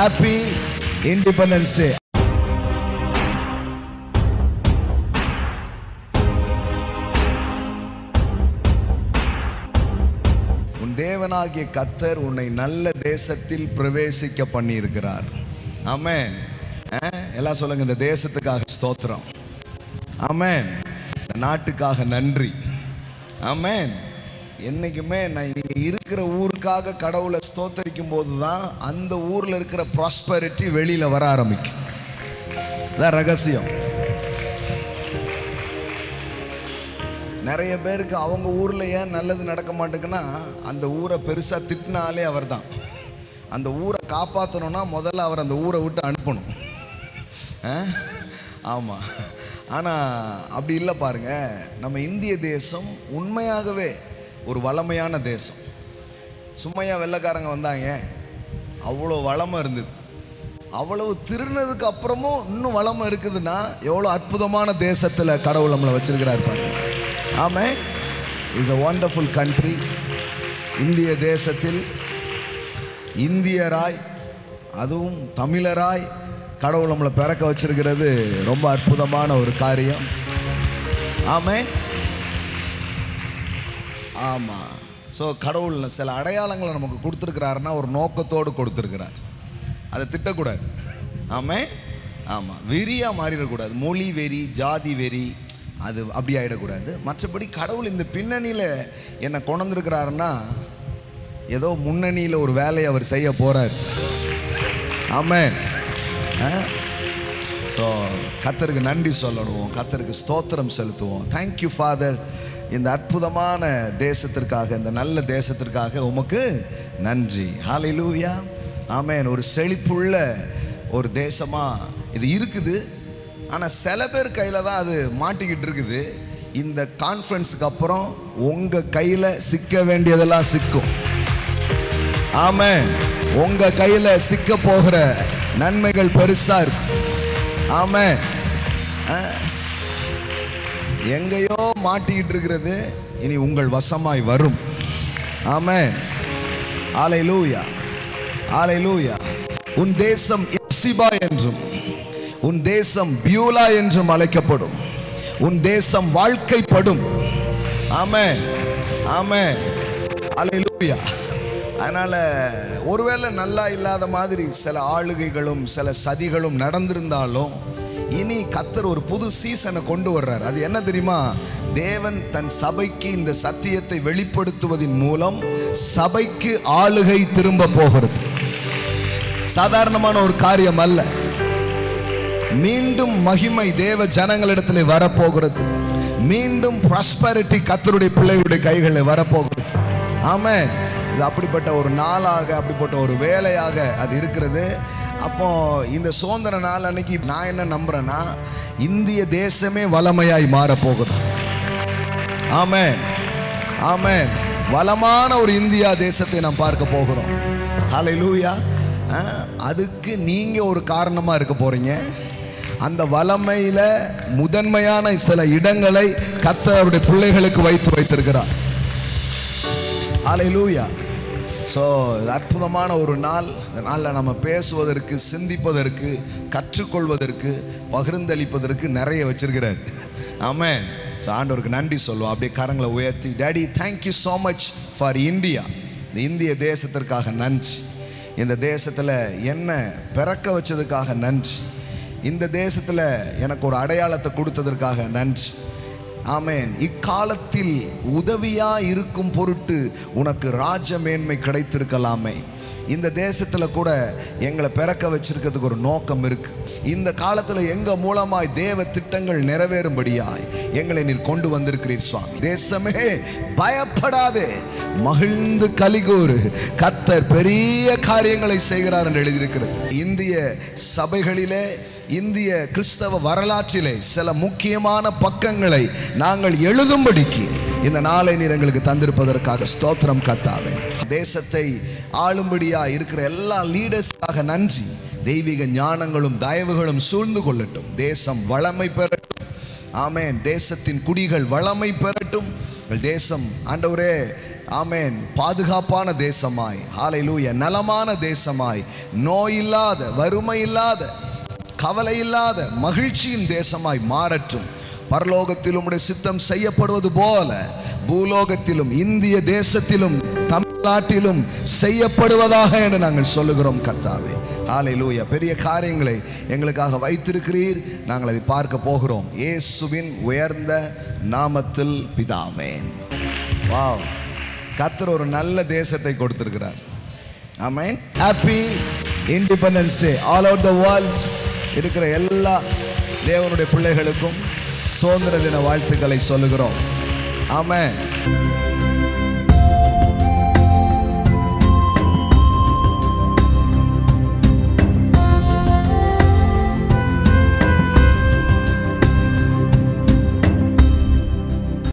Happy Independence Day. உன் தேவனாகிய கர்த்தர் உன்னை நல்ல தேசத்தில் பிரவேசிக்க பண்ணி இருக்கிறார். ஆமென். எல்லாம் சொல்லுங்க, இந்த தேசத்துக்காக ஸ்தோத்திரம். ஆமென். இந்த நாட்டுக்காக நன்றி. ஆமென். என்னைக்குமே நீங்க இருக்கிற ஊருக்காக கடவுளை ஸ்தோத்தரிக்கும் போதுதான் அந்த ஊர்ல இருக்கிற ப்ராஸ்பரிட்டி வெளியில வர ஆரம்பிக்கும். அதான் ரகசியம். நிறைய பேருக்கு அவங்க ஊர்ல ஏன் நல்லது நடக்க மாட்டேங்குன்னா, அந்த ஊரை பெருசா திட்டினாலே அவர் தான். அந்த ஊரை காப்பாற்றணும்னா முதல்ல அவர் அந்த ஊரை விட்டு அனுப்பணும். ஆமா. ஆனால் அப்படி இல்லை பாருங்க. நம்ம இந்திய தேசம் உண்மையாகவே ஒரு வளமையான தேசம். சும்மையா வெள்ளைக்காரங்க வந்தாங்க, அவ்வளோ வளமை இருந்தது. அவ்வளவு திருநதுக்கு அப்புறமும் இன்னும் வளமை இருக்குதுன்னா எவ்வளோ அற்புதமான தேசத்தில் கடவுள் நம்மளை வச்சிருக்கிறார் பாருங்க. ஆமாம். Is a wonderful country. இந்திய தேசத்தில் இந்தியராய், அதுவும் தமிழராய் கடவுள் நம்மளை பிறக்க வச்சிருக்கிறது ரொம்ப அற்புதமான ஒரு காரியம். ஆமென். ஆமாம். ஸோ கடவுள் சில அடையாளங்களை நமக்கு கொடுத்துருக்கிறாருன்னா ஒரு நோக்கத்தோடு கொடுத்துருக்கிறார். அதை திட்டக்கூடாது. ஆமாம். ஆமாம். வெறியாக மாறிடக்கூடாது. மொழி வெறி, ஜாதி வெறி, அது அப்படி ஆகிடக்கூடாது. மற்றபடி கடவுள் இந்த பின்னணியில் என்னை கொண்டிருக்கிறாருன்னா ஏதோ முன்னணியில் ஒரு வேலையை அவர் செய்ய போகிறார். ஆமென். ஸோ கர்த்தருக்கு நன்றி சொல்லணும், கர்த்தருக்கு ஸ்தோத்திரம் செலுத்துவோம். தேங்க்யூ ஃபாதர், இந்த அற்புதமான தேசத்திற்காக, இந்த நல்ல தேசத்திற்காக உமக்கு நன்றி. ஹல்லேலூயா. ஆமென். ஒரு செழிப்புள்ள ஒரு தேசமாக இது இருக்குது. ஆனால் சில பேர் கையில் தான் அது மாட்டிக்கிட்டு இருக்குது. இந்த கான்ஃபரன்ஸுக்கு அப்புறம் உங்கள் கையில் சிக்க வேண்டியதெல்லாம் சிக்கும். ஆமென். உங்கள் கையில் சிக்க போகிற நன்மைகள் பெருசா இருக்கு. ஆமென். எங்கேயோ மாட்டிக்கிட்டு இருக்கிறது இனி உங்கள் வசமாய் வரும். ஆமென். ஹல்லேலூயா. ஹல்லேலூயா. உன் தேசம் எப்சிபா என்றும் உன் தேசம் பியூலா என்றும் அழைக்கப்படும். உன் தேசம் வாழ்க்கைப்படும். ஆமென். ஆமென். ஹல்லேலூயா. அதனால் ஒருவேளை நல்லா இல்லாத மாதிரி சில ஆளுகைகளும் சில சதிகளும் நடந்திருந்தாலும் இனி கர்த்தர் ஒரு புது சீசனை கொண்டு வர்றார். அது என்ன தெரியுமா? தேவன் தன் சபைக்கு இந்த சத்தியத்தை வெளிப்படுத்துவதன் மூலம் சபைக்கு ஆளுகை திரும்ப போகிறது. சாதாரணமான ஒரு காரியம் அல்ல. மீண்டும் மகிமை தேவ ஜனங்களிடத்தில் வரப்போகிறது. மீண்டும் ப்ராஸ்பரிட்டி கர்த்தருடைய பிள்ளைகளுடைய கைகளில் வரப்போகிறது. ஆமென். இது அப்படிப்பட்ட ஒரு நாளாக, அப்படிப்பட்ட ஒரு வேலையாக அது இருக்கிறது. அப்போ இந்த சுதந்திர நாள் அன்னைக்கு நான் என்ன நம்புறேன்னா, இந்திய தேசமே வளமையாய் மாறப்போகுது. ஆமென். ஆமென். வளமான ஒரு இந்தியா தேசத்தை நாம் பார்க்க போகிறோம். ஹல்லேலூயா. அதுக்கு நீங்க ஒரு காரணமா இருக்க போறீங்க. அந்த வளமையில முதன்மையான சில இடங்களை கர்த்தர் அவருடைய பிள்ளைகளுக்கு வைத்திருக்கிறார். ஹல்லேலூயா. ஸோ இது அற்புதமான ஒரு நாள். இந்த நாளில் நம்ம பேசுவதற்கு, சிந்திப்பதற்கு, கற்றுக்கொள்வதற்கு, பகிர்ந்தளிப்பதற்கு நிறைய வச்சிருக்கிறார். ஆமென். ஸோ ஆண்டவருக்கு நன்றி சொல்லுவோம். அப்படியே கரங்களை உயர்த்தி, daddy thank you so much for India. இந்த இந்திய தேசத்திற்காக நன்றி. இந்த தேசத்தில் என்ன பிறக்க வச்சதுக்காக நன்றி. இந்த தேசத்தில் எனக்கு ஒரு அடையாளத்தை கொடுத்ததற்காக நன்றி. ஆமென். இக்காலத்தில் உதவியா இருக்கும் பொருட்டு உனக்கு ராஜ மேன்மை கிடைத்திருக்கலாமே. இந்த தேசத்தில் கூட எங்களை பிறக்க வச்சிருக்கிறதுக்கு ஒரு நோக்கம் இருக்கு. இந்த காலத்தில் எங்க மூலமாய் தேவ திட்டங்கள் நிறைவேறும்படியாய் எங்களை நீர் கொண்டு வந்திருக்கிறீர் சுவாமி. தேசமே பயப்படாதே, மகிழ்ந்து கலிகூறு, கர்த்தர் பெரிய காரியங்களை செய்கிறார் என்று எழுதியிருக்கிறது. இந்திய சபைகளிலே, இந்திய கிறிஸ்தவ வரலாற்றிலே சில முக்கியமான பக்கங்களை நாங்கள் எழுதும்படிக்கு இந்த நாளை நீர் எங்களுக்கு தந்திருப்பதற்காக ஸ்தோத்திரம் கர்த்தாவே. தேசத்தை ஆளும்படியா இருக்கிற எல்லா லீடர்ஸாக நன்றி. தெய்வீக ஞானங்களும் தயவுகளும் சூழ்ந்து கொள்ளட்டும். தேசம் வளமை பெறட்டும். ஆமென். தேசத்தின் குடிகள் வளமை பெறட்டும். தேசம் ஆண்டவரே ஆமென், பாதுகாப்பான தேசமாய், ஹல்லேலூயா, நலமான தேசமாய், நோய் இல்லாத, வறுமை இல்லாத, கவலை இல்லாத மகிழ்ச்சியின் தேசமாய் மாறட்டும். பரலோகத்திலும் உம்முடைய சித்தம் செய்யப்படுவது போல பூலோகத்திலும் இந்திய தேசத்திலும் தமிழ்நாட்டிலும் செய்யப்படுவதாக என்று நாங்கள் சொல்லுகிறோம் கர்த்தாவே. ஹல்லேலூயா. பெரிய காரியங்களை எங்களுக்காக வைத்திருக்கிறீர். நாங்கள் அதை பார்க்க போகிறோம். இயேசுவின் உயர்ந்த நாமத்தில் பிதாவே. வாவ், கர்த்தர் ஒரு நல்ல தேசத்தை கொடுத்திருக்கிறார். Amen. Happy independence day. All over the world இருக்கிற எல்லா தேவனுடைய பிள்ளைகளுக்கும் சுதந்திர தின வாழ்த்துக்களை சொல்லுகிறோம். ஆமென்.